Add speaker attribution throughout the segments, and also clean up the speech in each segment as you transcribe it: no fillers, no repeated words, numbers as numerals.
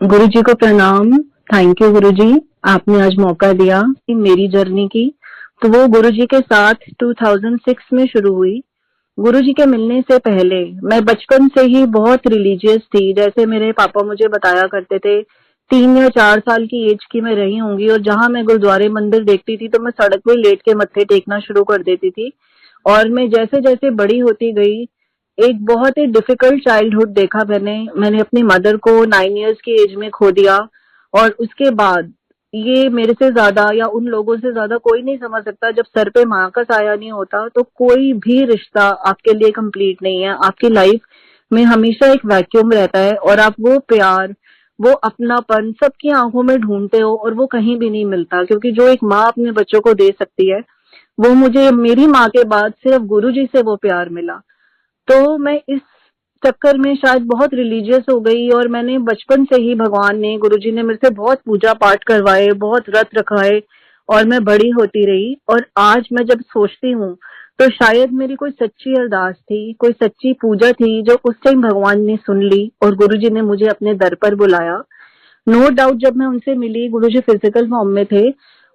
Speaker 1: गुरु जी को प्रणाम। Thank you गुरु जी, आपने आज मौका दिया कि मेरी जर्नी की। तो वो गुरु जी के साथ 2006 में शुरू हुई। गुरु जी के मिलने से पहले मैं बचपन से ही बहुत रिलीजियस थी। जैसे मेरे पापा मुझे बताया करते थे, 3 या 4 साल की एज की मैं रही होंगी और जहां मैं गुरुद्वारे मंदिर देखती थी तो मैं सड़क पे लेट के मत्थे टेकना शुरू कर देती थी। और मैं जैसे जैसे बड़ी होती गई, एक बहुत ही डिफिकल्ट चाइल्डहुड देखा मैंने। मैंने अपनी मदर को 9 इयर्स की एज में खो दिया। और उसके बाद ये मेरे से ज्यादा या उन लोगों से ज्यादा कोई नहीं समझ सकता, जब सर पे माँ का साया नहीं होता तो कोई भी रिश्ता आपके लिए कंप्लीट नहीं है। आपकी लाइफ में हमेशा एक वैक्यूम रहता है और आप वो प्यार, वो अपनापन सबकी आंखों में ढूंढते हो और वो कहीं भी नहीं मिलता। क्योंकि जो एक माँ अपने बच्चों को दे सकती है, वो मुझे मेरी माँ के बाद सिर्फ गुरु जी से वो प्यार मिला। तो मैं इस चक्कर में शायद बहुत रिलीजियस हो गई और मैंने बचपन से ही, भगवान ने, गुरुजी ने मेरे से बहुत पूजा पाठ करवाए, बहुत व्रत रखवाए और मैं बड़ी होती रही। और आज मैं जब सोचती हूँ तो शायद मेरी कोई सच्ची अरदास थी, कोई सच्ची पूजा थी जो उस टाइम भगवान ने सुन ली और गुरुजी ने मुझे अपने दर पर बुलाया। नो डाउट जब मैं उनसे मिली, गुरुजी फिजिकल फॉर्म में थे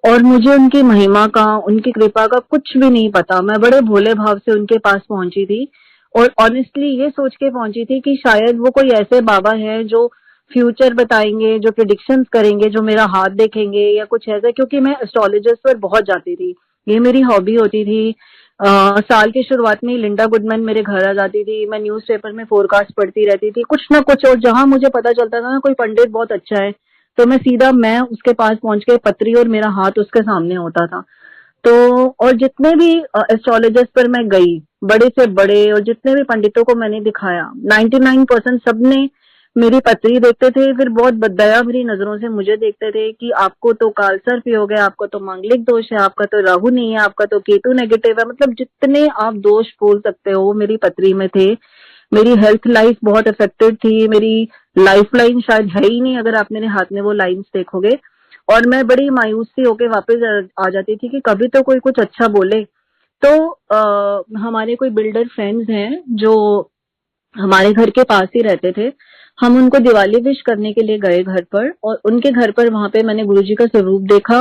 Speaker 1: और मुझे उनकी महिमा का, उनकी कृपा का कुछ भी नहीं पता। मैं बड़े भोले भाव से उनके पास पहुंची थी और ऑनेस्टली ये सोच के पहुंची थी कि शायद वो कोई ऐसे बाबा हैं जो फ्यूचर बताएंगे, जो प्रिडिक्शंस करेंगे, जो मेरा हाथ देखेंगे या कुछ ऐसा। क्योंकि मैं एस्ट्रोलॉजर्स पर बहुत जाती थी, ये मेरी हॉबी होती थी। साल की शुरुआत में लिंडा गुडमैन मेरे घर आ जाती थी, मैं न्यूज़पेपर में फोरकास्ट पढ़ती रहती थी कुछ ना कुछ। और जहां मुझे पता चलता था ना कोई पंडित बहुत अच्छा है, तो मैं उसके पास पहुंच के पत्री और मेरा हाथ उसके सामने होता था। तो और जितने भी एस्ट्रोलॉजर्स पर मैं गई, बड़े से बड़े, और जितने भी पंडितों को मैंने दिखाया, 99% सबने मेरी पत्री देखते थे, फिर बहुत दया भरी नजरों से मुझे देखते थे कि आपको तो कालसर्प योग है, आपको तो मांगलिक दोष है, आपका तो राहु नहीं है, आपका तो केतु नेगेटिव है। मतलब जितने आप दोष बोल सकते हो वो मेरी पत्री में थे। मेरी हेल्थ लाइफ बहुत अफेक्टेड थी, मेरी लाइफ लाइन शायद है ही नहीं अगर आप मेरे हाथ में वो लाइन्स देखोगे। और मैं बड़ी मायूस सी होके वापस आ जाती थी कि कभी तो कोई कुछ अच्छा बोले। तो हमारे कोई बिल्डर फ्रेंड्स हैं जो हमारे घर के पास ही रहते थे। हम उनको दिवाली विश करने के लिए गए घर पर, और उनके घर पर वहां पे मैंने गुरुजी का स्वरूप देखा।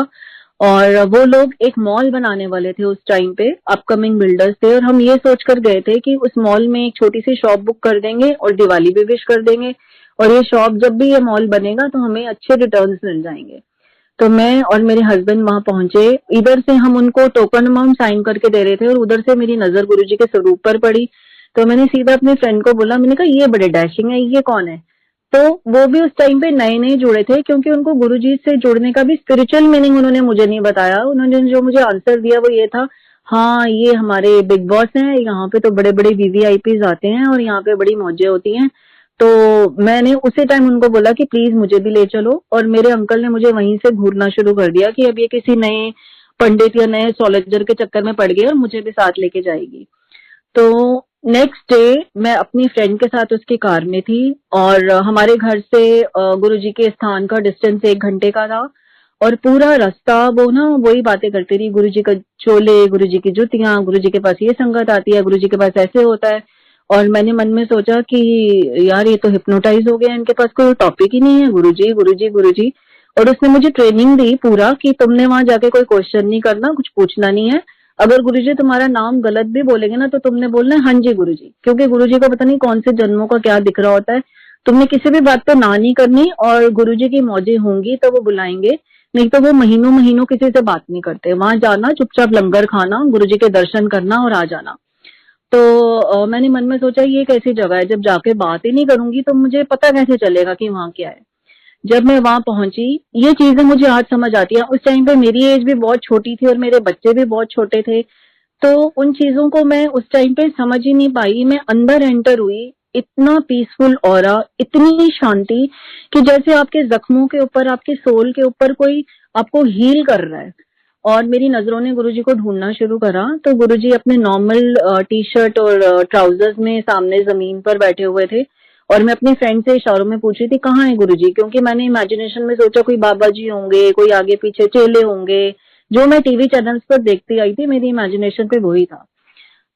Speaker 1: और वो लोग एक मॉल बनाने वाले थे उस टाइम पे, अपकमिंग बिल्डर्स थे, और हम ये सोचकर गए थे कि उस मॉल में एक छोटी सी शॉप बुक कर देंगे और दिवाली भी विश कर देंगे। और ये शॉप, जब भी ये मॉल बनेगा तो हमें अच्छे रिटर्न्स मिल जाएंगे। तो मैं और मेरे हस्बैंड वहां पहुंचे। इधर से हम उनको टोकन अमाउंट साइन करके दे रहे थे और उधर से मेरी नजर गुरुजी के स्वरूप पर पड़ी। तो मैंने सीधा अपने फ्रेंड को बोला, मैंने कहा ये बड़े डैशिंग है, ये कौन है? तो वो भी उस टाइम पे नए नए जुड़े थे, क्योंकि उनको गुरुजी से जुड़ने का भी स्पिरिचुअल मीनिंग उन्होंने मुझे नहीं बताया। उन्होंने जो मुझे आंसर दिया वो ये था, हाँ ये हमारे बिग बॉस हैं, यहाँ पे तो बड़े बड़े वीवीआईपीज आते हैं और यहाँ पे बड़ी मौजें होती हैं। तो मैंने उसी टाइम उनको बोला कि प्लीज मुझे भी ले चलो, और मेरे अंकल ने मुझे वहीं से घूरना शुरू कर दिया कि अब ये किसी नए पंडित या नए एस्ट्रोलॉजर के चक्कर में पड़ गई और मुझे भी साथ लेके जाएगी। तो नेक्स्ट डे मैं अपनी फ्रेंड के साथ उसकी कार में थी, और हमारे घर से गुरुजी के स्थान का डिस्टेंस 1 घंटे का था। और पूरा रास्ता वो ना वही बातें करती रही, गुरुजी का चोले, गुरुजी की जुतियां, गुरुजी के पास ये संगत आती है, गुरुजी के पास ऐसे होता है। और मैंने मन में सोचा कि यार ये तो हिप्नोटाइज हो गया, इनके पास कोई टॉपिक ही नहीं है, गुरुजी गुरुजी गुरुजी। और उसने मुझे ट्रेनिंग दी पूरा कि तुमने वहां जाके कोई क्वेश्चन नहीं करना, कुछ पूछना नहीं है। अगर गुरुजी तुम्हारा नाम गलत भी बोलेंगे ना तो तुमने बोलना है हाँ जी गुरुजी, क्योंकि गुरुजी को पता नहीं कौन से जन्मों का क्या दिख रहा होता है। तुमने किसी भी बात पे ना नहीं करनी, और गुरुजी की मौजें होंगी तो वो बुलाएंगे, नहीं तो वो महीनों महीनों किसी से बात नहीं करते। वहां जाना, चुपचाप लंगर खाना, गुरुजी के दर्शन करना और आ जाना। तो मैंने मन में सोचा ये कैसी जगह है, जब जाके बात ही नहीं करूंगी तो मुझे पता कैसे चलेगा कि वहां क्या है। जब मैं वहां पहुंची, ये चीजें मुझे आज समझ आती है। उस टाइम पे मेरी एज भी बहुत छोटी थी और मेरे बच्चे भी बहुत छोटे थे, तो उन चीजों को मैं उस टाइम पे समझ ही नहीं पाई। मैं अंदर एंटर हुई, इतना पीसफुल ऑरा, इतनी शांति कि जैसे आपके जख्मों के ऊपर, आपके सोल के ऊपर कोई आपको हील कर रहा है। और मेरी नजरों ने गुरुजी को ढूंढना शुरू करा, तो गुरुजी अपने नॉर्मल टी शर्ट और ट्राउजर्स में सामने जमीन पर बैठे हुए थे। और मैं अपनी फ्रेंड से इशारों में पूछ रही थी कहाँ है गुरुजी, क्योंकि मैंने इमेजिनेशन में सोचा कोई बाबा जी होंगे, कोई आगे पीछे चेले होंगे, जो मैं टीवी चैनल्स पर देखती आई थी, मेरी इमेजिनेशन पे वही था।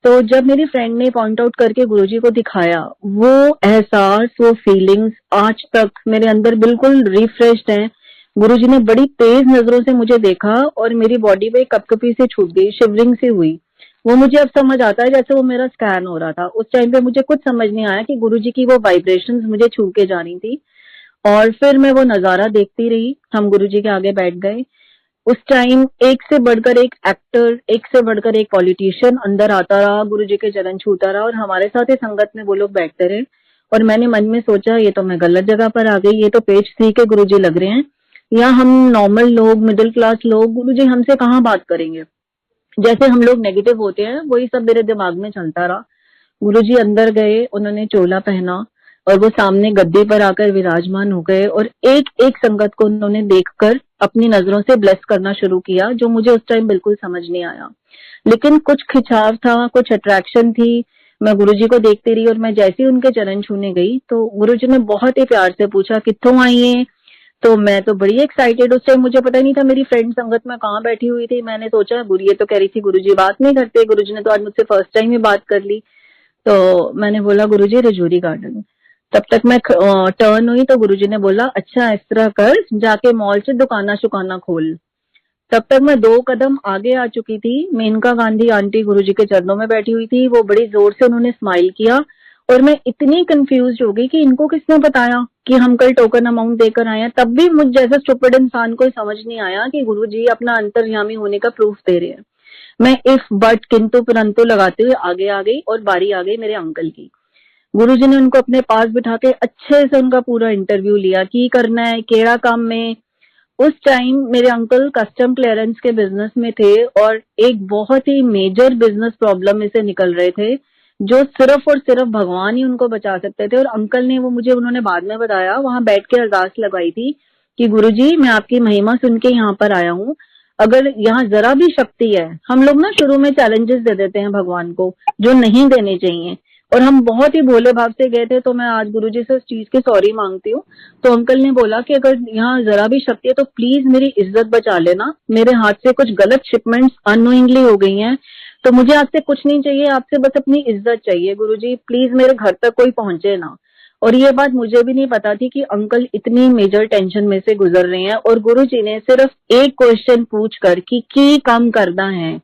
Speaker 1: तो जब मेरी फ्रेंड ने पॉइंट आउट करके गुरुजी को दिखाया, वो एहसास, वो फीलिंग्स आज तक मेरे अंदर बिल्कुल रिफ्रेश्ड हैं। गुरुजी ने बड़ी तेज नजरों से मुझे देखा और मेरी बॉडी पे कपकपी से छूट गई, शिवरिंग सी हुई। वो मुझे अब समझ आता है जैसे वो मेरा स्कैन हो रहा था। उस टाइम पे मुझे कुछ समझ नहीं आया कि गुरुजी की वो वाइब्रेशंस मुझे छू के जा रही थी। और फिर मैं वो नजारा देखती रही। हम गुरुजी के आगे बैठ गए। उस टाइम एक से बढ़कर एक एक्टर, एक से बढ़कर एक पॉलिटिशियन अंदर आता रहा, गुरुजी के चरण छूता रहा और हमारे साथ ही संगत में वो लोग बैठते रहे। और मैंने मन में सोचा ये तो मैं गलत जगह पर आ गई, ये तो पेज 3 के गुरुजी लग रहे हैं। या हम नॉर्मल लोग, मिडिल क्लास लोग, गुरुजी हमसे कहाँ बात करेंगे। जैसे हम लोग नेगेटिव होते हैं वही सब मेरे दिमाग में चलता रहा। गुरुजी अंदर गए, उन्होंने चोला पहना और वो सामने गद्दी पर आकर विराजमान हो गए और एक एक संगत को उन्होंने देखकर अपनी नजरों से ब्लेस करना शुरू किया, जो मुझे उस टाइम बिल्कुल समझ नहीं आया। लेकिन कुछ खिंचाव था, कुछ अट्रैक्शन थी। मैं गुरुजी को देखती रही और मैं जैसे ही उनके चरण छूने गई तो गुरुजी ने बहुत ही प्यार से पूछा कित्थों आई है। तो मैं तो बड़ी एक्साइटेड, उस टाइम मुझे पता नहीं था मेरी फ्रेंड संगत में कहाँ बैठी हुई थी। मैंने सोचा गुरु ये तो कह रही थी गुरुजी बात नहीं करते, गुरुजी ने तो आज मुझसे फर्स्ट टाइम ही बात कर ली। तो मैंने बोला गुरुजी रजौरी गार्डन। तब तक मैं टर्न हुई तो गुरुजी ने बोला अच्छा इस तरह कर, जाके मॉल से दुकाना शुकाना खोल। तब तक मैं 2 कदम आगे आ चुकी थी। मेनका गांधी आंटी गुरुजी के चरणों में बैठी हुई थी। वो बड़ी जोर से उन्होंने स्माइल किया और मैं इतनी कंफ्यूज हो गई कि इनको किसने बताया कि हम कल टोकन अमाउंट देकर आए हैं। तब भी मुझ जैसा स्टूपिड इंसान को समझ नहीं आया कि गुरुजी अपना अंतर्यामी होने का प्रूफ दे रहे हैं। मैं इफ बट किंतु परंतु लगाते हुए आगे आ गई और बारी आ गई मेरे अंकल की। गुरुजी ने उनको अपने पास बिठा के अच्छे से उनका पूरा इंटरव्यू लिया, की करना है, केड़ा काम में। उस टाइम मेरे अंकल कस्टम क्लियरेंस के बिजनेस में थे और एक बहुत ही मेजर बिजनेस प्रॉब्लम में से निकल रहे थे, जो सिर्फ और सिर्फ भगवान ही उनको बचा सकते थे। और अंकल ने वो मुझे उन्होंने बाद में बताया, वहां बैठ के अरदास लगाई थी कि गुरुजी मैं आपकी महिमा सुन के यहाँ पर आया हूँ, अगर यहाँ जरा भी शक्ति है, हम लोग ना शुरू में चैलेंजेस दे देते हैं भगवान को जो नहीं देने चाहिए, और हम बहुत ही भोले भाव से गए थे। तो मैं आज गुरुजी से उस चीज की सॉरी मांगती हूँ। तो अंकल ने बोला कि अगर यहाँ जरा भी शक्ति है तो प्लीज मेरी इज्जत बचा लेना, मेरे हाथ से कुछ गलत शिपमेंट्स अननोइंगली हो गई हैं, तो मुझे आपसे कुछ नहीं चाहिए, आपसे बस अपनी इज्जत चाहिए। गुरुजी प्लीज मेरे घर तक कोई पहुंचे ना। और ये बात मुझे भी नहीं पता थी कि अंकल इतनी मेजर टेंशन में से गुजर रहे हैं। और गुरुजी ने सिर्फ एक क्वेश्चन पूछ कर कि की कम करना है,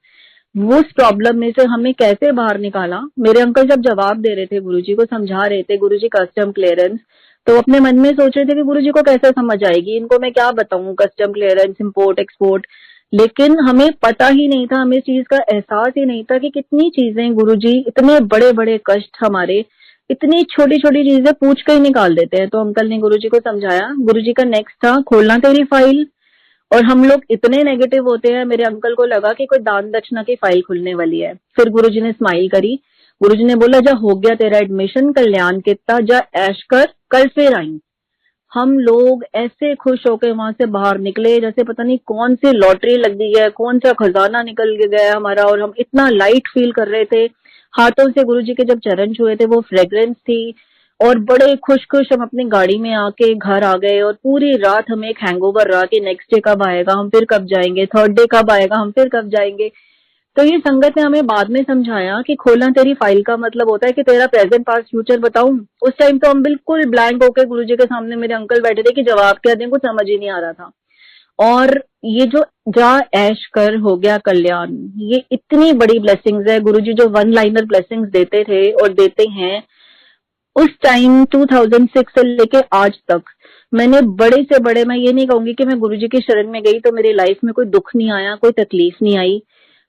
Speaker 1: उस प्रॉब्लम में से हमें कैसे बाहर निकाला। मेरे अंकल जब जवाब दे रहे थे, गुरुजी को समझा रहे थे, गुरुजी कस्टम क्लियरेंस, तो अपने मन में सोच रहे थे कि गुरुजी को कैसे समझ आएगी, इनको मैं क्या बताऊं कस्टम क्लियरेंस, इंपोर्ट एक्सपोर्ट। लेकिन हमें पता ही नहीं था, हमें इस चीज का एहसास ही नहीं था कि कितनी चीजें गुरुजी इतने बड़े बड़े कष्ट हमारे इतनी छोटी छोटी चीजें पूछ कर ही निकाल देते हैं। तो अंकल ने गुरुजी को समझाया। गुरुजी का नेक्स्ट था खोलना तेरी फाइल। और हम लोग इतने नेगेटिव होते हैं, मेरे अंकल को लगा कि कोई दान दक्षिणा की फाइल खुलने वाली है। फिर गुरुजी ने स्माइल करी। गुरुजी ने बोला जा हो गया तेरा एडमिशन, कल्याण कितना, जा ऐश कर, कल फिर आई। हम लोग ऐसे खुश होकर वहां से बाहर निकले जैसे पता नहीं कौन सी लॉटरी लग गई है, कौन सा खजाना निकल गया है हमारा। और हम इतना लाइट फील कर रहे थे। हाथों से गुरुजी के जब चरण छुए थे वो फ्रेग्रेंस थी। और बड़े खुश खुश हम अपनी गाड़ी में आके घर आ गए। और पूरी रात हमें एक हैंगओवर रहा कि नेक्स्ट डे कब आएगा, हम फिर कब जाएंगे, थर्ड डे कब आएगा, हम फिर कब जाएंगे। तो ये संगत ने हमें बाद में समझाया कि खोलना तेरी फाइल का मतलब होता है कि तेरा प्रेजेंट पास्ट फ्यूचर बताऊं। उस टाइम तो हम बिल्कुल ब्लैंक होके गुरुजी के सामने मेरे अंकल बैठे थे कि जवाब क्या दें, कुछ समझ ही नहीं आ रहा था। और ये जो जा ऐश कर हो गया कल्याण, ये इतनी बड़ी ब्लेसिंग्स है। गुरुजी जो वन लाइनर ब्लेसिंग्स देते थे और देते हैं, उस टाइम 2006 से लेके आज तक मैंने बड़े से बड़े, मैं ये नहीं कहूंगी कि मैं गुरुजी की शरण में गई तो मेरी लाइफ में कोई दुख नहीं आया, कोई तकलीफ नहीं आई।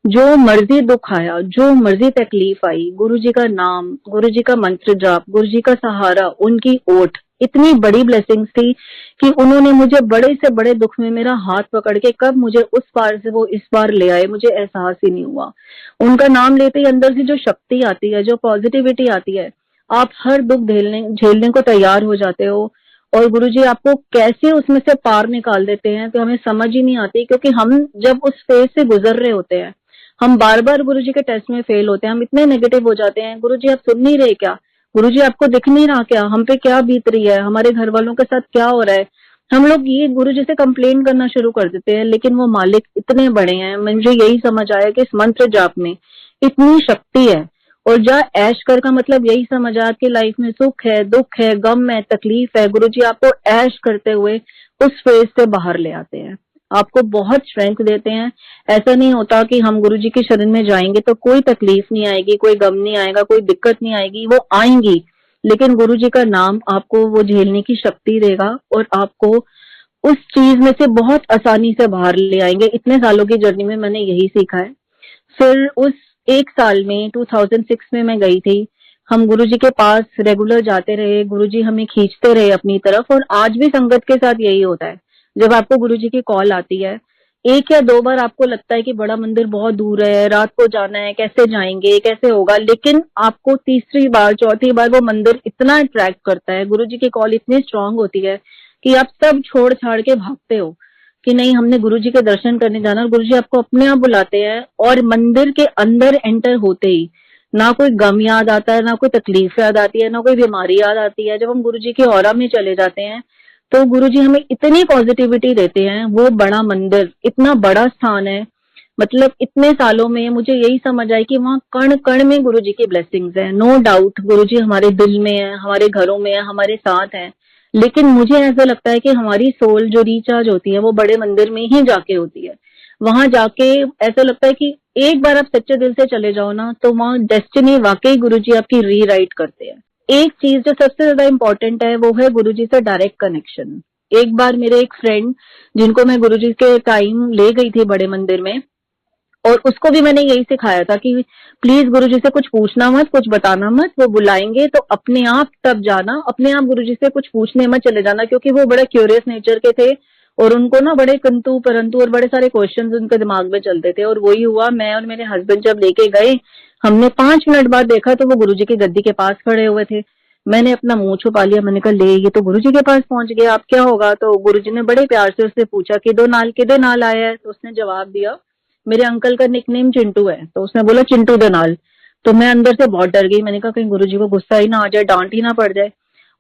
Speaker 1: जो मर्जी दुख आया, जो मर्जी तकलीफ आई, गुरुजी का नाम, गुरुजी का मंत्र जाप, गुरुजी का सहारा, उनकी ओट इतनी बड़ी ब्लेसिंग्स थी कि उन्होंने मुझे बड़े से बड़े दुख में मेरा हाथ पकड़ के कब मुझे उस पार से वो इस पार ले आए, मुझे एहसास ही नहीं हुआ। उनका नाम लेते ही अंदर से जो शक्ति आती है, जो पॉजिटिविटी आती है, आप हर दुख झेलने को तैयार हो जाते हो। और गुरुजी आपको कैसे उसमें से पार निकाल देते हैं तो हमें समझ ही नहीं आती, क्योंकि हम जब उस फेज से गुजर रहे होते हैं, हम बार बार गुरुजी के टेस्ट में फेल होते हैं, हम इतने नेगेटिव हो जाते हैं। गुरुजी आप सुन नहीं रहे क्या, गुरुजी आपको दिख नहीं रहा क्या, हम पे क्या बीत रही है, हमारे घर वालों के साथ क्या हो रहा है। हम लोग ये गुरुजी से कंप्लेन करना शुरू कर देते हैं। लेकिन वो मालिक इतने बड़े हैं। मुझे यही समझ आया कि इस मंत्र जाप में इतनी शक्ति है और जा ऐश कर का मतलब यही समझ आ कि लाइफ में सुख है, दुख है, गम है, तकलीफ है, गुरुजी आपको ऐश करते हुए उस फेज से बाहर ले आते हैं, आपको बहुत स्ट्रेंथ देते हैं। ऐसा नहीं होता कि हम गुरुजी के शरण में जाएंगे तो कोई तकलीफ नहीं आएगी, कोई गम नहीं आएगा, कोई दिक्कत नहीं आएगी, वो आएंगी, लेकिन गुरुजी का नाम आपको वो झेलने की शक्ति देगा और आपको उस चीज में से बहुत आसानी से बाहर ले आएंगे। इतने सालों की जर्नी में मैंने यही सीखा है। फिर उस एक साल में 2006 में मैं गई थी, हम गुरुजी के पास रेगुलर जाते रहे, गुरुजी हमें खींचते रहे अपनी तरफ, और आज भी संगत के साथ यही होता है। जब आपको गुरुजी की कॉल आती है, एक या दो बार आपको लगता है कि बड़ा मंदिर बहुत दूर है, रात को जाना है, कैसे जाएंगे, कैसे होगा, लेकिन आपको तीसरी बार चौथी बार वो मंदिर इतना अट्रैक्ट करता है, गुरुजी की कॉल इतनी स्ट्रांग होती है कि आप सब छोड़ छाड़ के भागते हो कि नहीं, हमने गुरुजी के दर्शन करने जाना। और गुरुजी आपको अपने आप बुलाते हैं, और मंदिर के अंदर एंटर होते ही ना कोई गम याद आता है, ना कोई तकलीफ याद आती है, ना कोई बीमारी याद आती है। जब हम गुरुजी के ऑरा में चले जाते हैं तो गुरुजी हमें इतनी पॉजिटिविटी देते हैं। वो बड़ा मंदिर, इतना बड़ा स्थान है, मतलब इतने सालों में मुझे यही समझ आई कि वहाँ कण कण में गुरुजी की ब्लेसिंग्स है। नो डाउट गुरुजी हमारे दिल में है, हमारे घरों में है, हमारे साथ है, लेकिन मुझे ऐसा लगता है कि हमारी सोल जो रिचार्ज होती है वो बड़े मंदिर में ही जाके होती है। वहां जाके ऐसा लगता है कि एक बार आप सच्चे दिल से चले जाओ ना, तो वहाँ डेस्टिनी वाकई गुरुजी आपकी रीराइट करते हैं। एक चीज जो सबसे ज्यादा इम्पोर्टेंट है वो है गुरुजी से डायरेक्ट कनेक्शन। एक बार मेरे एक फ्रेंड जिनको मैं गुरुजी के टाइम ले गई थी बड़े मंदिर में, और उसको भी मैंने यही सिखाया था कि प्लीज गुरुजी से कुछ पूछना मत, कुछ बताना मत, वो बुलाएंगे तो अपने आप तब जाना, अपने आप गुरुजी से कुछ पूछने मत चले जाना, क्योंकि वो बड़े क्यूरियस नेचर के थे और उनको ना बड़े किंतु परंतु और बड़े सारे क्वेश्चंस उनके दिमाग में चलते थे। और वही हुआ, मैं और मेरे हस्बैंड जब लेके गए, हमने 5 मिनट बाद देखा तो वो गुरुजी की गद्दी के पास खड़े हुए थे। मैंने अपना मुंह छुपा लिया, मैंने कहा ले ये तो गुरुजी के पास पहुंच गया, अब क्या होगा। तो गुरुजी ने बड़े प्यार से उससे पूछा कि किदो नाल आया है, तो उसने जवाब दिया मेरे अंकल का निकनेम चिंटू है। तो उसने बोला चिंटू दनाल। तो मैं अंदर से बहुत डर गई, मैंने कहा कहीं गुरुजी को गुस्सा ही ना आ जाए, डांट ही ना पड़ जाए।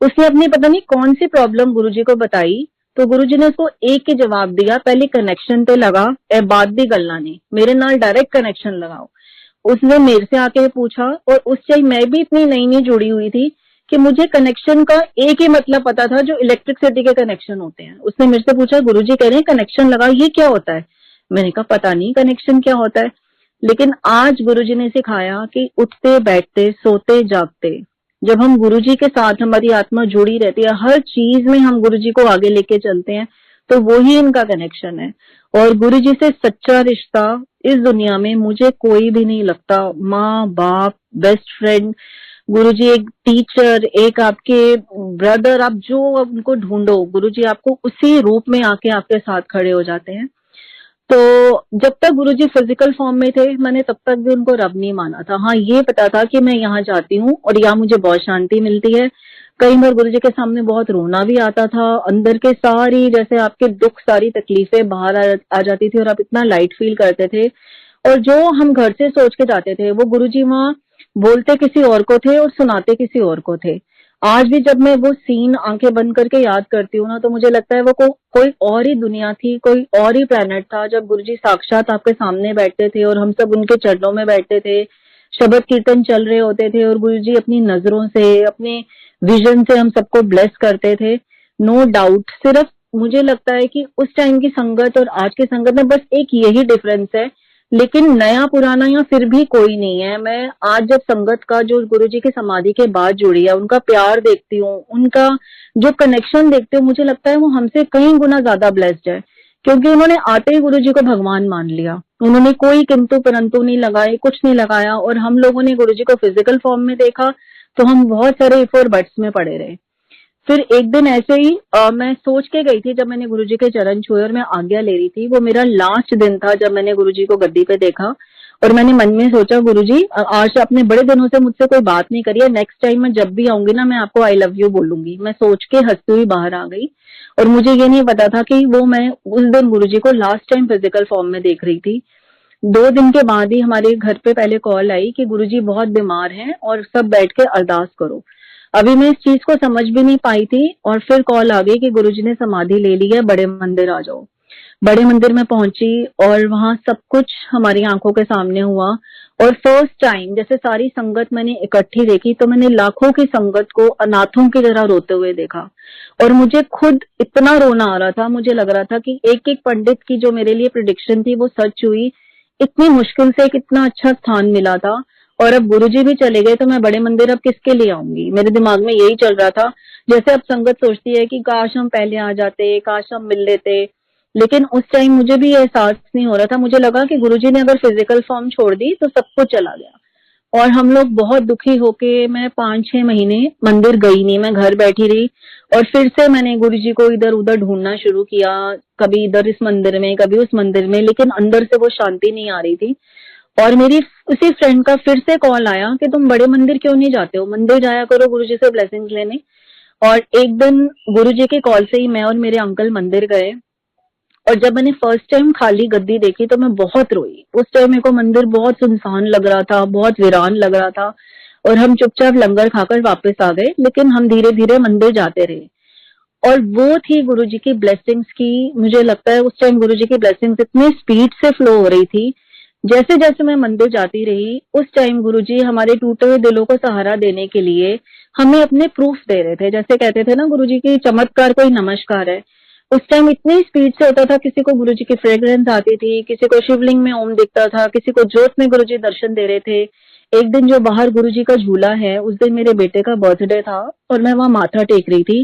Speaker 1: उसने अपनी पता नहीं कौन सी प्रॉब्लम गुरुजी को बताई, तो गुरुजी ने उसको एक ही जवाब दिया, पहले कनेक्शन पे लगा ए बात भी गलना नहीं, मेरे नाल डायरेक्ट कनेक्शन लगाओ। उसने मेरे से आके पूछा, और उस टाइम मैं भी इतनी नई नई जुड़ी हुई थी कि मुझे कनेक्शन का एक ही मतलब पता था जो इलेक्ट्रिसिटी के कनेक्शन होते हैं। उसने मेरे से पूछा गुरुजी कह रहे हैं कनेक्शन लगाओ, ये क्या होता है। मैंने कहा पता नहीं कनेक्शन क्या होता है, लेकिन आज गुरुजी ने सिखाया कि उठते बैठते सोते जागते जब हम गुरुजी के साथ हमारी आत्मा जुड़ी रहती है, हर चीज में हम गुरुजी को आगे लेके चलते हैं, तो वो ही इनका कनेक्शन है। और गुरुजी से सच्चा रिश्ता इस दुनिया में मुझे कोई भी नहीं लगता। माँ बाप, बेस्ट फ्रेंड, गुरुजी एक टीचर, एक आपके ब्रदर, आप जो उनको ढूंढो गुरुजी आपको उसी रूप में आके आपके साथ खड़े हो जाते हैं। तो जब तक गुरुजी फिजिकल फॉर्म में थे मैंने तब तक भी उनको रब नहीं माना था। हाँ, ये पता था कि मैं यहाँ जाती हूँ और यहाँ मुझे बहुत शांति मिलती है। कई बार गुरुजी के सामने बहुत रोना भी आता था, अंदर के सारी जैसे आपके दुख, सारी तकलीफें बाहर आ जाती थी और आप इतना लाइट फील करते थे। और जो हम घर से सोच के जाते थे वो गुरुजी वहाँ बोलते किसी और को थे और सुनाते किसी और को थे। आज भी जब मैं वो सीन आंखें बंद करके याद करती हूँ ना, तो मुझे लगता है वो कोई और ही दुनिया थी, कोई और ही प्लेनेट था, जब गुरुजी साक्षात आपके सामने बैठते थे और हम सब उनके चरणों में बैठते थे, शब्द कीर्तन चल रहे होते थे और गुरुजी अपनी नजरों से, अपने विजन से हम सबको ब्लेस करते थे। नो डाउट, सिर्फ मुझे लगता है कि उस टाइम की संगत और आज की संगत में बस एक यही डिफरेंस है, लेकिन नया पुराना या फिर भी कोई नहीं है। मैं आज जब संगत का जो गुरुजी की समाधि के बाद जुड़ी है, उनका प्यार देखती हूँ, उनका जो कनेक्शन देखती हूँ, मुझे लगता है वो हमसे कई गुना ज्यादा ब्लेस्ड है, क्योंकि उन्होंने आते ही गुरुजी को भगवान मान लिया। उन्होंने कोई किंतु परंतु नहीं लगाए, कुछ नहीं लगाया। और हम लोगों ने गुरुजी को फिजिकल फॉर्म में देखा तो हम बहुत सारे इफ और बट्स में पड़े रहे। फिर एक दिन ऐसे ही मैं सोच के गई थी, जब मैंने गुरुजी के चरण छुए और मैं आज्ञा ले रही थी, वो मेरा लास्ट दिन था जब मैंने गुरुजी को गद्दी पे देखा। और मैंने मन में सोचा गुरुजी आज आपने बड़े दिनों से मुझसे कोई बात नहीं करी है, नेक्स्ट टाइम मैं जब भी आऊंगी ना मैं आपको आई लव यू बोलूंगी। मैं सोच के हंसती हुई बाहर आ गई। और मुझे ये नहीं पता था कि वो मैं उस दिन गुरुजी को लास्ट टाइम फिजिकल फॉर्म में देख रही थी। 2 दिन के बाद ही हमारे घर पे पहले कॉल आई कि गुरुजी बहुत बीमार हैं और सब बैठ के अरदास करो। अभी मैं इस चीज को समझ भी नहीं पाई थी और फिर कॉल आ गई कि गुरुजी ने समाधि ले ली है, बड़े मंदिर आ जाओ। बड़े मंदिर में पहुंची और वहां सब कुछ हमारी आंखों के सामने हुआ। और फर्स्ट टाइम जैसे सारी संगत मैंने इकट्ठी देखी तो मैंने लाखों की संगत को अनाथों की तरह रोते हुए देखा। और मुझे खुद इतना रोना आ रहा था, मुझे लग रहा था कि एक एक पंडित की जो मेरे लिए प्रिडिक्शन थी वो सच हुई। इतनी मुश्किल से कितना अच्छा स्थान मिला था। और अब गुरुजी भी चले गए तो मैं बड़े मंदिर अब किसके लिए आऊंगी, मेरे दिमाग में यही चल रहा था। जैसे अब संगत सोचती है कि काश हम पहले आ जाते, काश हम मिल लेते, लेकिन उस टाइम मुझे भी एहसास नहीं हो रहा था। मुझे लगा कि गुरुजी ने अगर फिजिकल फॉर्म छोड़ दी तो सब कुछ चला गया। और हम लोग बहुत दुखी होके मैं 5-6 महीने मंदिर गई नहीं, मैं घर बैठी रही। और फिर से मैंने गुरुजी को इधर उधर ढूंढना शुरू किया, कभी इधर इस मंदिर में कभी उस मंदिर में, लेकिन अंदर से वो शांति नहीं आ रही थी। और मेरी उसी फ्रेंड का फिर से कॉल आया कि तुम बड़े मंदिर क्यों नहीं जाते हो, मंदिर जाया करो गुरुजी से ब्लेसिंग्स लेने। और एक दिन गुरुजी के कॉल से ही मैं और मेरे अंकल मंदिर गए। और जब मैंने फर्स्ट टाइम खाली गद्दी देखी तो मैं बहुत रोई। उस टाइम मेरे को मंदिर बहुत सुनसान लग रहा था, बहुत वीरान लग रहा था। और हम चुपचाप लंगर खाकर वापस आ गए, लेकिन हम धीरे धीरे मंदिर जाते रहे। और वो थी गुरुजी की ब्लेसिंग्स की, मुझे लगता है उस टाइम गुरुजी की ब्लेसिंग्स इतनी स्पीड से फ्लो हो रही थी। जैसे जैसे मैं मंदिर जाती रही उस टाइम गुरुजी हमारे टूटे हुए दिलों को सहारा देने के लिए हमें अपने प्रूफ दे रहे थे। जैसे कहते थे ना गुरुजी की चमत्कार कोई नमस्कार है। उस टाइम इतनी स्पीड से होता था, किसी को गुरुजी की फ्रेग्रेंस आती थी, किसी को शिवलिंग में ओम दिखता था, किसी को ज्योत में गुरुजी दर्शन दे रहे थे। एक दिन जो बाहर गुरुजी का झूला है, उस दिन मेरे बेटे का बर्थडे था और मैं वहां माथा टेक रही थी।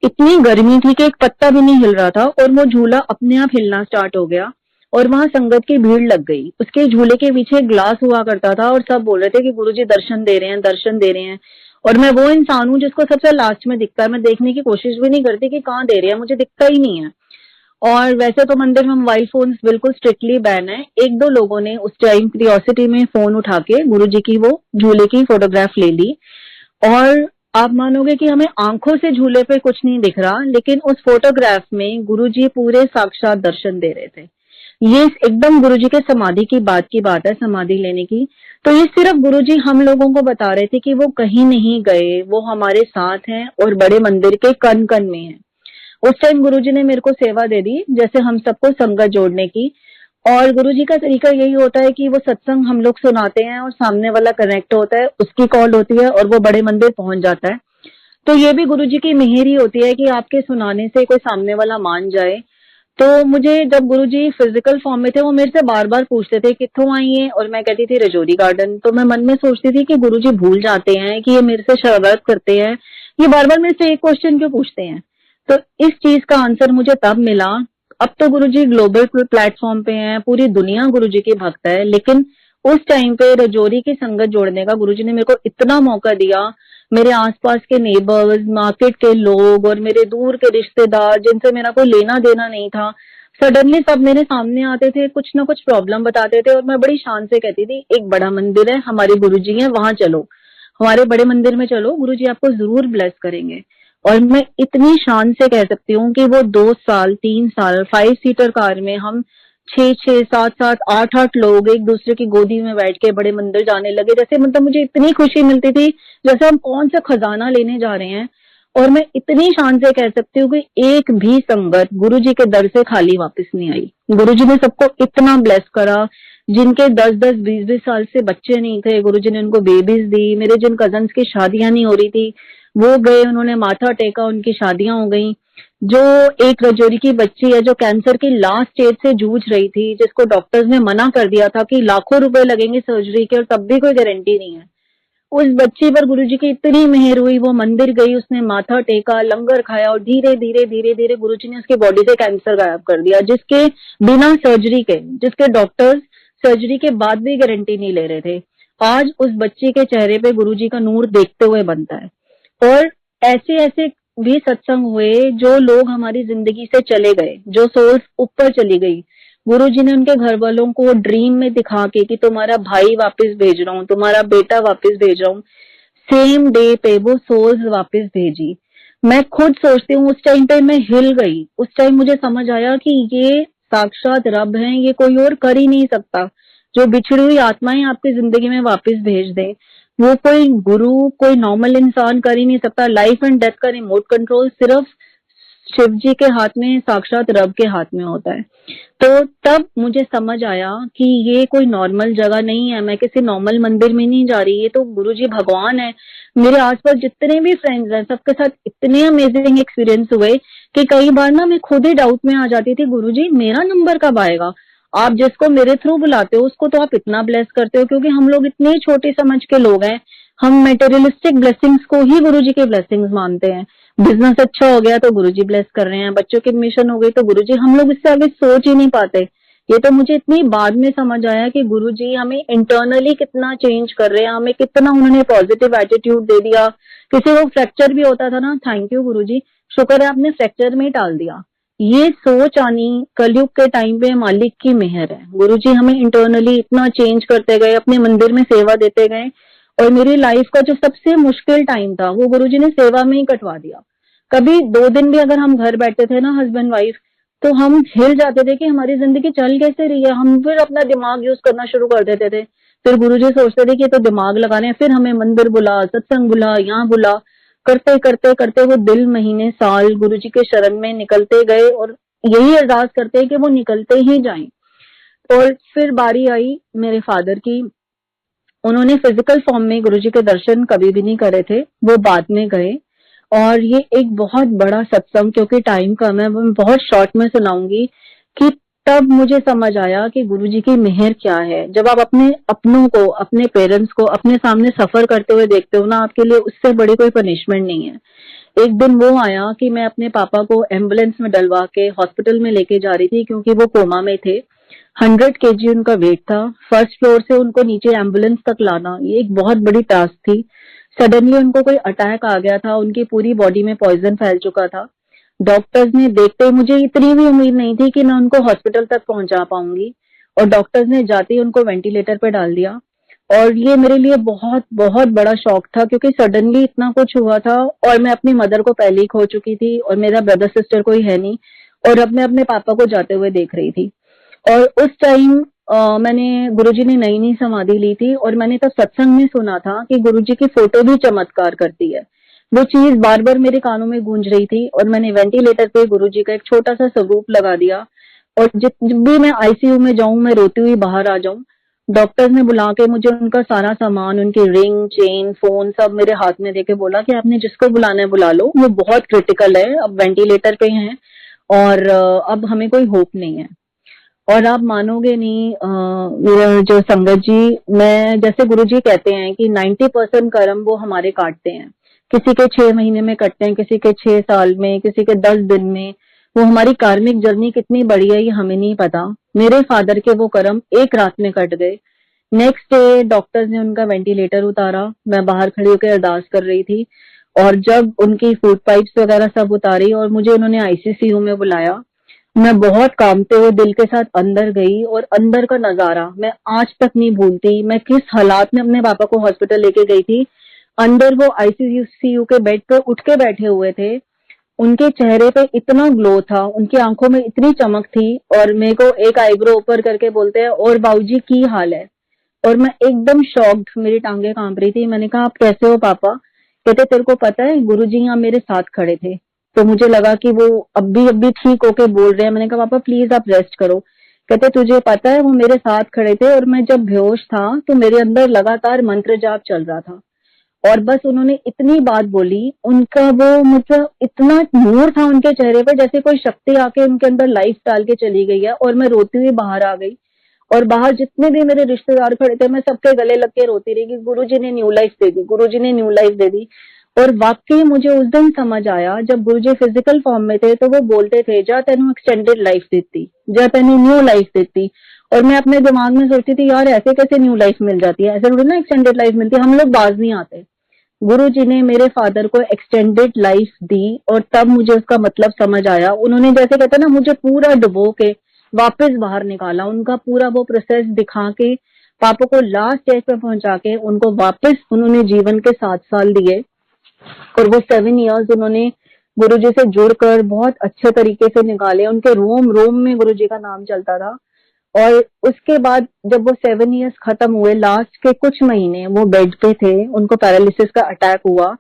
Speaker 1: इतनी गर्मी थी कि एक पत्ता भी नहीं हिल रहा था और वो झूला अपने आप हिलना स्टार्ट हो गया। और वहां संगत की भीड़ लग गई। उसके झूले के पीछे ग्लास हुआ करता था और सब बोल रहे थे कि गुरुजी दर्शन दे रहे हैं, दर्शन दे रहे हैं। और मैं वो इंसान हूँ जिसको सबसे लास्ट में दिखता है, मैं देखने की कोशिश भी नहीं करती कि कहाँ दे रहे हैं, मुझे दिखता ही नहीं है। और वैसे तो मंदिर में मोबाइल फोन बिल्कुल स्ट्रिक्टली बैन है। एक दो लोगों ने उस टाइम क्यूरियोसिटी में फोन उठा के गुरुजी की वो झूले की फोटोग्राफ ले ली। और आप मानोगे कि हमें आंखों से झूले पे कुछ नहीं दिख रहा, लेकिन उस फोटोग्राफ में गुरुजी पूरे साक्षात दर्शन दे रहे थे। ये एकदम गुरुजी के समाधि की बात है, समाधि लेने की। तो ये सिर्फ गुरुजी हम लोगों को बता रहे थे कि वो कहीं नहीं गए, वो हमारे साथ हैं और बड़े मंदिर के कण कण में हैं। उस टाइम गुरुजी ने मेरे को सेवा दे दी, जैसे हम सबको संगत जोड़ने की। और गुरुजी का तरीका यही होता है कि वो सत्संग हम लोग सुनाते हैं और सामने वाला कनेक्ट होता है, उसकी कॉल होती है और वो बड़े मंदिर पहुंच जाता है। तो ये भी गुरुजी की मेहर ही होती है कि आपके सुनाने से कोई सामने वाला मान जाए। तो मुझे जब गुरुजी फिजिकल फॉर्म में थे वो मेरे से बार बार पूछते थे कित्थों आई है, और मैं कहती थी रजौरी गार्डन। तो मैं मन में सोचती थी कि गुरुजी भूल जाते हैं कि ये मेरे से शरारत करते हैं, ये बार बार मेरे से एक क्वेश्चन क्यों पूछते हैं। तो इस चीज का आंसर मुझे तब मिला। अब तो गुरुजी ग्लोबल प्लेटफॉर्म पे हैं, पूरी दुनिया गुरुजी की भक्त है, लेकिन उस टाइम पे रजौरी की संगत जोड़ने का गुरुजी ने मेरे को इतना मौका दिया। मेरे आसपास के नेबर्स, मार्केट के लोग और मेरे दूर के रिश्तेदार जिनसे मेरा कोई लेना देना नहीं था, सडनली सब मेरे सामने आते थे, कुछ ना कुछ प्रॉब्लम बताते थे। और मैं बड़ी शान से कहती थी एक बड़ा मंदिर है, हमारे गुरुजी हैं, वहां चलो, हमारे बड़े मंदिर में चलो, गुरुजी आपको जरूर ब्लेस करेंगे। और मैं इतनी शान से कह सकती हूँ कि वो 2 साल 3 साल 5 सीटर कार में हम 6-6 7-7 8-8 लोग एक दूसरे की गोदी में बैठ के बड़े मंदिर जाने लगे। जैसे मतलब मुझे इतनी खुशी मिलती थी जैसे हम कौन सा खजाना लेने जा रहे हैं। और मैं इतनी शान से कह सकती हूँ कि एक भी संगत गुरुजी के दर से खाली वापस नहीं आई। गुरुजी ने सबको इतना ब्लेस करा। जिनके 10-10 20-20 साल से बच्चे नहीं थे, गुरुजी ने उनको बेबीज दी। मेरे जिन कजन्स की शादियां नहीं हो रही थी वो गए, उन्होंने माथा टेका, उनकी शादियां हो गई। जो एक रजौरी की बच्ची है जो कैंसर की लास्ट स्टेज से जूझ रही थी, जिसको डॉक्टर्स ने मना कर दिया था कि लाखों रुपए लगेंगे सर्जरी के और तब भी कोई गारंटी नहीं है, उस बच्ची पर गुरुजी की इतनी मेहर हुई। वो मंदिर गई, उसने माथा टेका, लंगर खाया और धीरे धीरे धीरे धीरे गुरुजी ने उसकी बॉडी से कैंसर गायब कर दिया, जिसके बिना सर्जरी के, जिसके डॉक्टर्स सर्जरी के बाद भी गारंटी नहीं ले रहे थे। आज उस बच्ची के चेहरे पे गुरुजी का नूर देखते हुए बनता है। और ऐसे ऐसे भी सत्संग हुए जो लोग हमारी जिंदगी से चले गए, जो सोल्स ऊपर चली गई, गुरुजी ने उनके घर वालों को ड्रीम में दिखा के कि तुम्हारा भाई वापस भेज रहा हूँ, तुम्हारा बेटा वापस भेज रहा हूँ, सेम डे पे वो सोल्स वापस भेजी। मैं खुद सोचती हूँ उस टाइम पे मैं हिल गई। उस टाइम मुझे समझ आया कि ये साक्षात रब हैं, ये कोई और कर ही नहीं सकता जो बिछड़ी हुई आत्माएं आपकी जिंदगी में वापस भेज दे। वो कोई गुरु, कोई नॉर्मल इंसान कर ही नहीं सकता। लाइफ एंड डेथ का रिमोट कंट्रोल सिर्फ शिव जी के हाथ में, साक्षात रब के हाथ में होता है। तो तब मुझे समझ आया कि ये कोई नॉर्मल जगह नहीं है, मैं किसी नॉर्मल मंदिर में नहीं जा रही, ये तो गुरुजी भगवान है। मेरे आसपास जितने भी फ्रेंड्स हैं सबके साथ इतने अमेजिंग एक्सपीरियंस हुए कि कई बार ना मैं खुद ही डाउट में आ जाती थी, गुरुजी मेरा नंबर कब आएगा? आप जिसको मेरे थ्रू बुलाते हो उसको तो आप इतना ब्लेस करते हो, क्योंकि हम लोग इतने छोटे समझ के लोग हैं, हम मेटेरियलिस्टिक ब्लेसिंग्स को ही गुरुजी के ब्लेसिंग्स मानते हैं। बिजनेस अच्छा हो गया तो गुरुजी ब्लेस कर रहे हैं, बच्चों की एडमिशन हो गई तो गुरुजी, हम लोग इससे आगे सोच ही नहीं पाते। ये तो मुझे इतनी बाद में समझ आया कि गुरुजी हमें इंटरनली कितना चेंज कर रहे हैं, हमें कितना उन्होंने पॉजिटिव एटीट्यूड दे दिया। किसी को फ्रैक्चर भी होता था ना, थैंक यू गुरुजी, शुक्र है आपने फ्रैक्चर में ही टाल दिया। ये सोच आनी कलयुग के टाइम पे मालिक की मेहर है। गुरुजी हमें इंटरनली इतना चेंज करते गए, अपने मंदिर में सेवा देते गए, और मेरी लाइफ का जो सबसे मुश्किल टाइम था वो गुरुजी ने सेवा में ही कटवा दिया। कभी 2 दिन भी अगर हम घर बैठते थे ना हस्बैंड वाइफ, तो हम हिल जाते थे कि हमारी जिंदगी चल कैसे रही है। हम फिर अपना दिमाग यूज करना शुरू कर देते थे। फिर गुरुजी सोचते थे कि ये तो दिमाग लगाने, फिर हमें मंदिर बुला, सत्संग बुला, यहाँ बुला, करते करते करते वो दिल, महीने, साल गुरुजी के शरण में निकलते गए, और यही अरदास करते हैं कि वो निकलते ही जाएं। और फिर बारी आई मेरे फादर की। उन्होंने फिजिकल फॉर्म में गुरुजी के दर्शन कभी भी नहीं करे थे, वो बाद में गए। और ये एक बहुत बड़ा सत्संग, क्योंकि टाइम कम है, मैं बहुत शॉर्ट में सुनाऊंगी कि तब मुझे समझ आया कि गुरुजी की मेहर क्या है। जब आप अपने अपनों को, अपने पेरेंट्स को अपने सामने सफर करते हुए देखते हो ना, आपके लिए उससे बड़ी कोई पनिशमेंट नहीं है। एक दिन वो आया कि मैं अपने पापा को एम्बुलेंस में डलवा के हॉस्पिटल में लेके जा रही थी, क्योंकि वो कोमा में थे। 100 kg उनका वेट था। फर्स्ट फ्लोर से उनको नीचे एम्बुलेंस तक लाना ये एक बहुत बड़ी टास्क थी। सडनली उनको कोई अटैक आ गया था, उनकी पूरी बॉडी में पॉइजन फैल चुका था। डॉक्टर्स ने देखते ही, मुझे इतनी भी उम्मीद नहीं थी कि मैं उनको हॉस्पिटल तक पहुंचा पाऊंगी, और डॉक्टर्स ने जाते ही उनको वेंटिलेटर पे डाल दिया। और ये मेरे लिए बहुत बहुत बड़ा शॉक था, क्योंकि सडनली इतना कुछ हुआ था, और मैं अपनी मदर को पहले ही खो चुकी थी, और मेरा ब्रदर सिस्टर कोई है नहीं, और अब मैं अपने पापा को जाते हुए देख रही थी। और उस टाइम मैंने, गुरुजी ने नई नई समाधि ली थी, और मैंने तब सत्संग में सुना था कि गुरुजी की फोटो भी चमत्कार करती है। वो चीज बार बार मेरे कानों में गूंज रही थी, और मैंने वेंटिलेटर पे गुरुजी का एक छोटा सा स्वरूप लगा दिया। और जब भी मैं आईसीयू में जाऊं, मैं रोती हुई बाहर आ जाऊं, डॉक्टर ने बुला के मुझे उनका सारा सामान, उनकी रिंग, चेन, फोन सब मेरे हाथ में देके बोला कि आपने जिसको बुलाना है बुला लो, वो बहुत क्रिटिकल है, अब वेंटिलेटर पे हैं, और अब हमें कोई होप नहीं है। और आप मानोगे नहीं, मेरा जो संगत जी, मैं, जैसे गुरुजी कहते हैं कि 90% कर्म वो हमारे काटते हैं। किसी के 6 महीने में कटते हैं, किसी के 6 साल में, किसी के 10 दिन में। वो हमारी कार्मिक जर्नी कितनी बड़ी है ये हमें नहीं पता। मेरे फादर के वो कर्म एक रात में कट गए। नेक्स्ट डे डॉक्टर्स ने उनका वेंटिलेटर उतारा, मैं बाहर खड़ी होकर अरदास कर रही थी, और जब उनकी फूड पाइप्स वगैरह सब उतारी और मुझे उन्होंने आईसीसीयू में बुलाया, मैं बहुत कांपते हुए दिल के साथ अंदर गई, और अंदर का नजारा मैं आज तक नहीं भूलती। मैं किस हालात में अपने पापा को हॉस्पिटल लेके गई थी। अंदर वो आईसीयू के बेड पे उठ के बैठे हुए थे, उनके चेहरे पे इतना ग्लो था, उनकी आंखों में इतनी चमक थी, और मेरे को एक आईब्रो ऊपर करके बोलते हैं, और बाबूजी की हाल है? और मैं एकदम शॉक्ड, मेरी टांगे कांप रही थी। मैंने कहा आप कैसे हो पापा? कहते तेरे को पता है गुरुजी यहाँ मेरे साथ खड़े थे। तो मुझे लगा कि वो अब भी ठीक होके बोल रहे हैं। मैंने कहा पापा प्लीज आप रेस्ट करो। कहते तुझे पता है वो मेरे साथ खड़े थे, और मैं जब बेहोश था तो मेरे अंदर लगातार मंत्र जाप चल रहा था। और बस उन्होंने इतनी बात बोली, उनका वो, मतलब इतना नूर था उनके चेहरे पे, जैसे कोई शक्ति आके उनके अंदर लाइफ डाल के चली गई है। और मैं रोती हुई बाहर आ गई, और बाहर जितने भी मेरे रिश्तेदार खड़े थे मैं सबके गले लग के रोती रही कि गुरुजी ने न्यू लाइफ दे दी, गुरुजी ने न्यू लाइफ दे दी। और वाकई मुझे उस दिन समझ आया, जब गुरुजी फिजिकल फॉर्म में थे तो वो बोलते थे जा तेनू एक्सटेंडेड लाइफ देती, जा तेनू न्यू लाइफ देती। और मैं अपने दिमाग में सोचती थी यार ऐसे कैसे न्यू लाइफ मिल जाती है, ऐसे थोड़ी ना एक्सटेंडेड लाइफ मिलती है, हम लोग बाज नहीं आते। गुरुजी ने मेरे फादर को एक्सटेंडेड लाइफ दी, और तब मुझे उसका मतलब समझ आया। उन्होंने, जैसे कहते ना, मुझे पूरा डुबो के वापस बाहर निकाला। उनका पूरा वो प्रोसेस दिखा के पापा को लास्ट स्टेज पे पहुंचा के उनको वापस उन्होंने जीवन के 7 साल दिए। और वो 7 इयर्स उन्होंने गुरुजी से जुड़कर बहुत अच्छे तरीके से निकाले। उनके रोम रोम में गुरुजी का नाम चलता था। और उसके बाद जब वो 7 इयर्स खत्म हुए, लास्ट के कुछ महीने वो बेड पे थे, उनको पैरालिसिस का अटैक हुआ।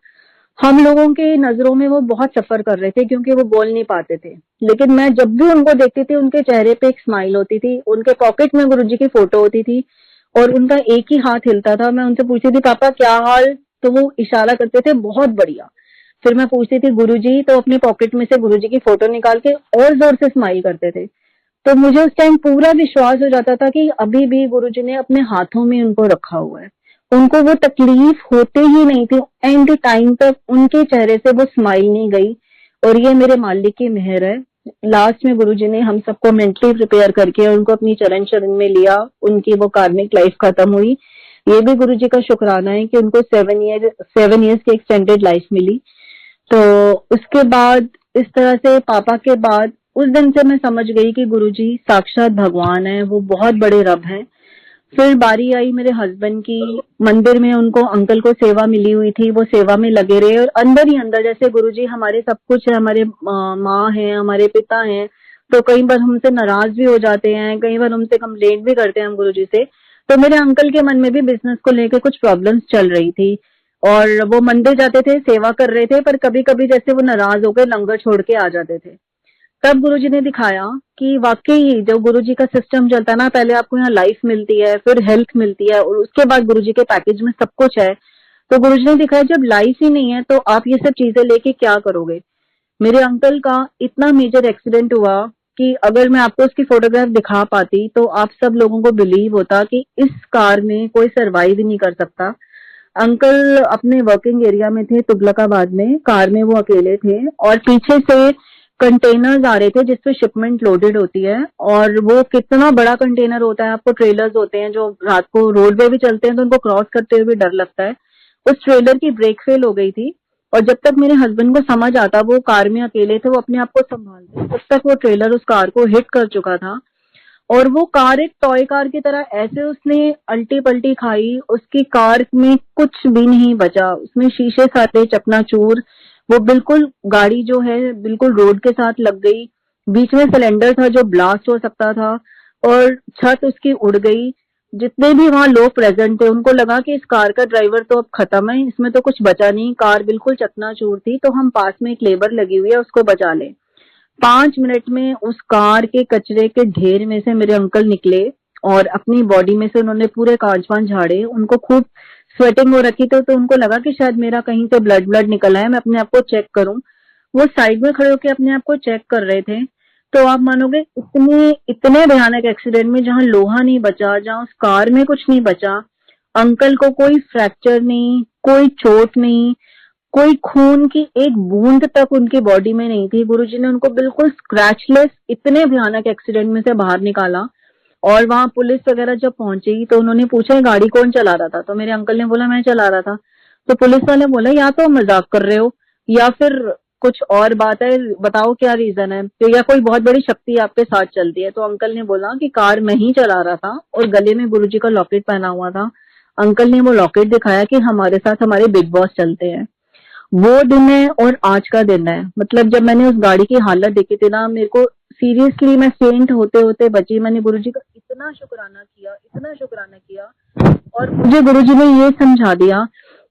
Speaker 1: हम लोगों के नजरों में वो बहुत सफर कर रहे थे क्योंकि वो बोल नहीं पाते थे, लेकिन मैं जब भी उनको देखती थी उनके चेहरे पे एक स्माइल होती थी, उनके पॉकेट में गुरुजी की फोटो होती थी और उनका एक ही हाथ हिलता था। मैं उनसे पूछती थी पापा क्या हाल, तो वो इशारा करते थे बहुत बढ़िया। फिर मैं पूछती थी गुरुजी, तो अपनी पॉकेट में से गुरुजी की फोटो निकाल के और जोर से स्माइल करते थे। तो मुझे उस टाइम पूरा विश्वास हो जाता था कि अभी भी गुरुजी ने अपने हाथों में उनको रखा हुआ है। उनको वो तकलीफ होते ही नहीं थी, एंड टाइम तक उनके चेहरे से वो स्माइल नहीं गई। और ये मेरे मालिक की मेहर है। लास्ट में गुरुजी ने हम सबको मेंटली प्रिपेयर करके उनको अपनी चरण शरण में लिया, उनकी वो कार्मिक लाइफ खत्म हुई। ये भी गुरुजी का शुक्राना है कि उनको 7 ईयर्स की एक्सटेंडेड लाइफ मिली। तो उसके बाद इस तरह से पापा के बाद उस दिन से मैं समझ गई कि गुरुजी साक्षात भगवान है, वो बहुत बड़े रब हैं। फिर बारी आई मेरे हस्बैंड की। मंदिर में उनको अंकल को सेवा मिली हुई थी, वो सेवा में लगे रहे और अंदर ही अंदर जैसे गुरुजी हमारे सब कुछ है, हमारे माँ हैं, हमारे पिता हैं, तो कई बार हमसे नाराज भी हो जाते हैं, कई बार हमसे कंप्लेंट भी करते हैं हम गुरुजी से। तो मेरे अंकल के मन में भी बिजनेस को लेकर कुछ प्रॉब्लम्स चल रही थी और वो मंदिर जाते थे, सेवा कर रहे थे, पर कभी कभी जैसे वो नाराज होकर लंगर छोड़ के आ जाते थे। तब गुरुजी ने दिखाया कि वाकई ही जो गुरुजी का सिस्टम चलता है ना, पहले आपको यहाँ लाइफ मिलती है, फिर हेल्थ मिलती है और उसके बाद गुरुजी के पैकेज में सब कुछ है। तो गुरुजी ने दिखाया जब लाइफ ही नहीं है तो आप ये सब चीजें लेके क्या करोगे। मेरे अंकल का इतना मेजर एक्सीडेंट हुआ कि अगर मैं आपको उसकी फोटोग्राफ दिखा पाती तो आप सब लोगों को बिलीव होता कि इस कार में कोई सरवाइव ही नहीं कर सकता। अंकल अपने वर्किंग एरिया में थे तुगलकाबाद में, कार में वो अकेले थे और पीछे से कंटेनर्स आ रहे थे जिसपे शिपमेंट लोडेड होती है। और वो कितना बड़ा कंटेनर होता है, आपको ट्रेलर्स होते हैं जो रात को रोड पे भी चलते हैं तो उनको क्रॉस करते हुए भी डर लगता है। उस ट्रेलर की ब्रेक फेल हो गई थी और जब तक मेरे हस्बैंड को समझ आता, वो कार में अकेले थे, वो अपने आप को संभालते, तब तक वो ट्रेलर उस कार को हिट कर चुका था। और वो कार एक टॉय कार की तरह ऐसे उसने अल्टी पल्टी खाई, उसकी कार में कुछ भी नहीं बचा, उसमें शीशे सारे चकनाचूर। वो बिल्कुल गाड़ी जो है बिल्कुल रोड के साथ लग गई, बीच में सिलेंडर था जो ब्लास्ट हो सकता था और छत उसकी उड़ गई। जितने भी वहां लोग प्रेजेंट थे उनको लगा कि इस कार का ड्राइवर तो अब खत्म है, इसमें तो कुछ बचा नहीं, कार बिल्कुल चकनाचूर थी, तो हम पास में एक लेबर लगी हुई है उसको बचा ले। 5 मिनट में उस कार के कचरे के ढेर में से मेरे अंकल निकले और अपनी बॉडी में से उन्होंने पूरे कांच वांच झाड़े। उनको खूब स्वेटिंग हो रखी थी तो उनको लगा कि शायद मेरा कहीं से ब्लड ब्लड निकला है, मैं अपने आप को चेक करूं। वो साइड में खड़े होकर अपने आप को चेक कर रहे थे। तो आप मानोगे इतने इतने भयानक एक्सीडेंट में जहां लोहा नहीं बचा, जहां उस कार में कुछ नहीं बचा, अंकल को कोई फ्रैक्चर नहीं, कोई चोट नहीं, कोई खून की एक बूंद तक उनकी बॉडी में नहीं थी। गुरुजी ने उनको बिल्कुल स्क्रैचलेस इतने भयानक एक्सीडेंट में से बाहर निकाला। और वहां पुलिस वगैरह जब पहुंची तो उन्होंने पूछा गाड़ी कौन चला रहा था, तो मेरे अंकल ने बोला मैं चला रहा था। तो पुलिस वाले बोला या तो मजाक कर रहे हो या फिर कुछ और बात है, बताओ क्या रीजन है, तो या कोई बहुत बड़ी शक्ति आपके साथ चलती है। तो अंकल ने बोला कि कार मैं ही चला रहा था और गले में गुरुजी का लॉकेट पहना हुआ था। अंकल ने वो लॉकेट दिखाया कि हमारे साथ हमारे बिग बॉस चलते हैं। वो दिन है और आज का दिन है, मतलब जब मैंने उस गाड़ी की हालत देखी थी ना, मेरे को सीरियसली मैं फेंट होते होते बची। मैंने गुरुजी का इतना शुक्राना किया, इतना शुक्राना किया। और मुझे गुरुजी ने ये समझा दिया,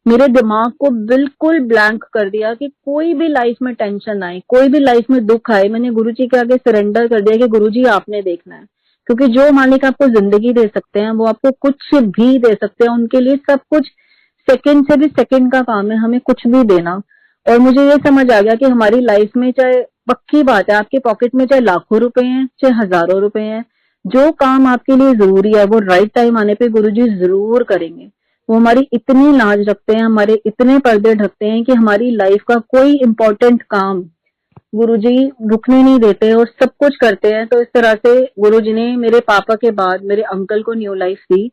Speaker 1: मेरे दिमाग को बिल्कुल ब्लैंक कर दिया कि कोई भी लाइफ में टेंशन आए, कोई भी लाइफ में दुख आए, मैंने गुरुजी के आगे सरेंडर कर दिया कि गुरुजी आपने देखना है। क्योंकि जो मालिक आपको जिंदगी दे सकते हैं वो आपको कुछ भी दे सकते हैं, उनके लिए सब कुछ सेकंड से भी सेकंड का काम है हमें कुछ भी देना। और मुझे ये समझ आ गया कि हमारी लाइफ में चाहे पक्की बात है आपके पॉकेट में चाहे लाखों रुपए हैं चाहे हजारों रुपए हैं, जो काम आपके लिए जरूरी है वो राइट टाइम आने पे गुरुजी जरूर करेंगे। वो हमारी इतनी लाज रखते हैं, हमारे इतने पर्दे ढकते हैं कि हमारी लाइफ का कोई इम्पोर्टेंट काम गुरुजी रुकने नहीं देते और सब कुछ करते हैं। तो इस तरह से गुरुजी ने मेरे पापा के बाद मेरे अंकल को न्यू लाइफ दी।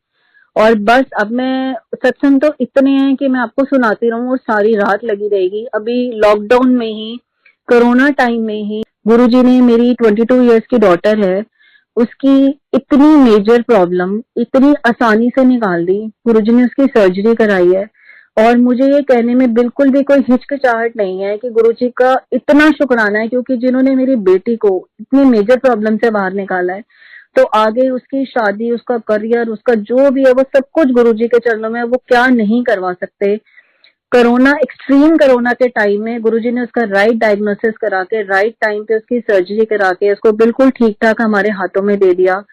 Speaker 1: और बस अब मैं सत्संग तो इतने हैं कि मैं आपको सुनाती रहूं और सारी रात लगी रहेगी। अभी लॉकडाउन में ही, कोरोना टाइम में ही गुरुजी ने, मेरी 22 इयर्स की डॉटर है, उसकी इतनी मेजर प्रॉब्लम इतनी आसानी से निकाल दी। गुरुजी ने उसकी सर्जरी कराई है और मुझे ये कहने में बिल्कुल भी कोई हिचकिचाहट नहीं है कि गुरुजी का इतना शुक्राना है, क्योंकि जिन्होंने मेरी बेटी को इतनी मेजर प्रॉब्लम से बाहर निकाला है, तो आगे उसकी शादी, उसका करियर, उसका जो भी है वो सब कुछ गुरुजी के चरणों में है, वो क्या नहीं करवा सकते। कोरोना, एक्सट्रीम कोरोना के टाइम में गुरुजी ने उसका राइट डायग्नोसिस करा के, राइट टाइम पे उसकी सर्जरी करा के उसको बिल्कुल ठीक ठाक हमारे हाथों में दे दिया।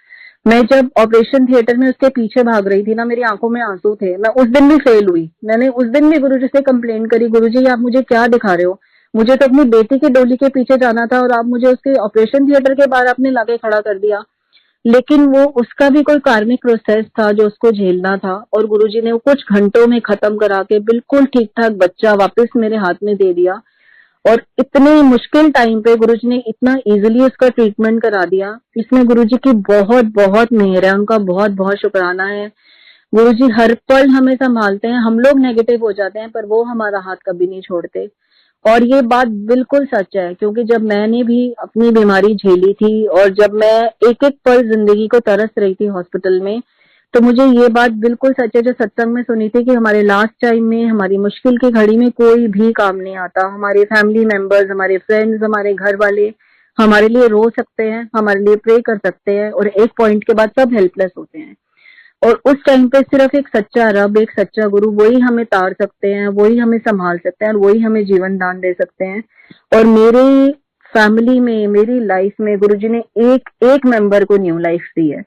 Speaker 1: मैं जब ऑपरेशन थिएटर में उसके पीछे भाग रही थी ना, मेरी आंखों में आंसू थे। मैं उस दिन भी फेल हुई। मैंने उस दिन भी गुरुजी से कंप्लेन करी, गुरुजी आप मुझे क्या दिखा रहे हो? मुझे तो अपनी बेटी की डोली के पीछे जाना था और आप मुझे उसके ऑपरेशन थिएटर के बाहर आपने लाके खड़ा कर दिया। लेकिन वो उसका भी कोई कार्मिक प्रोसेस था जो उसको झेलना था, और गुरुजी ने वो कुछ घंटों में खत्म करा के बिल्कुल ठीक ठाक बच्चा वापस मेरे हाथ में दे दिया। और इतने मुश्किल टाइम पे गुरुजी ने इतना इजीली उसका ट्रीटमेंट करा दिया। इसमें गुरुजी की बहुत बहुत मेहर है, उनका बहुत बहुत शुक्राना है। गुरुजी हर पल हमें संभालते हैं। हम लोग नेगेटिव हो जाते हैं पर वो हमारा हाथ कभी नहीं छोड़ते। और ये बात बिल्कुल सच है, क्योंकि जब मैंने भी अपनी बीमारी झेली थी और जब मैं एक एक पल जिंदगी को तरस रही थी हॉस्पिटल में, तो मुझे ये बात बिल्कुल सच है जो सत्संग में सुनी थी कि हमारे लास्ट टाइम में, हमारी मुश्किल की घड़ी में कोई भी काम नहीं आता। हमारे फैमिली मेंबर्स, हमारे फ्रेंड्स, हमारे घर वाले हमारे लिए रो सकते हैं, हमारे लिए प्रे कर सकते हैं, और एक पॉइंट के बाद सब हेल्पलेस होते हैं। और उस टाइम पे सिर्फ एक सच्चा रब, एक सच्चा गुरु, वही हमें तार सकते हैं, वही हमें संभाल सकते हैं, और वही हमें जीवन दान दे सकते हैं। और मेरी फैमिली में, मेरी लाइफ में गुरुजी ने एक एक मेंबर को न्यू लाइफ दी है,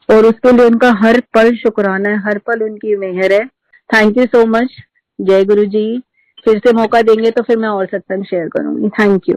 Speaker 1: और उसके लिए उनका हर पल शुक्राना है, हर पल उनकी मेहर है। Thank you so much. जय गुरु जी। फिर से मौका देंगे तो फिर मैं और सत्संग शेयर करूंगी। Thank you.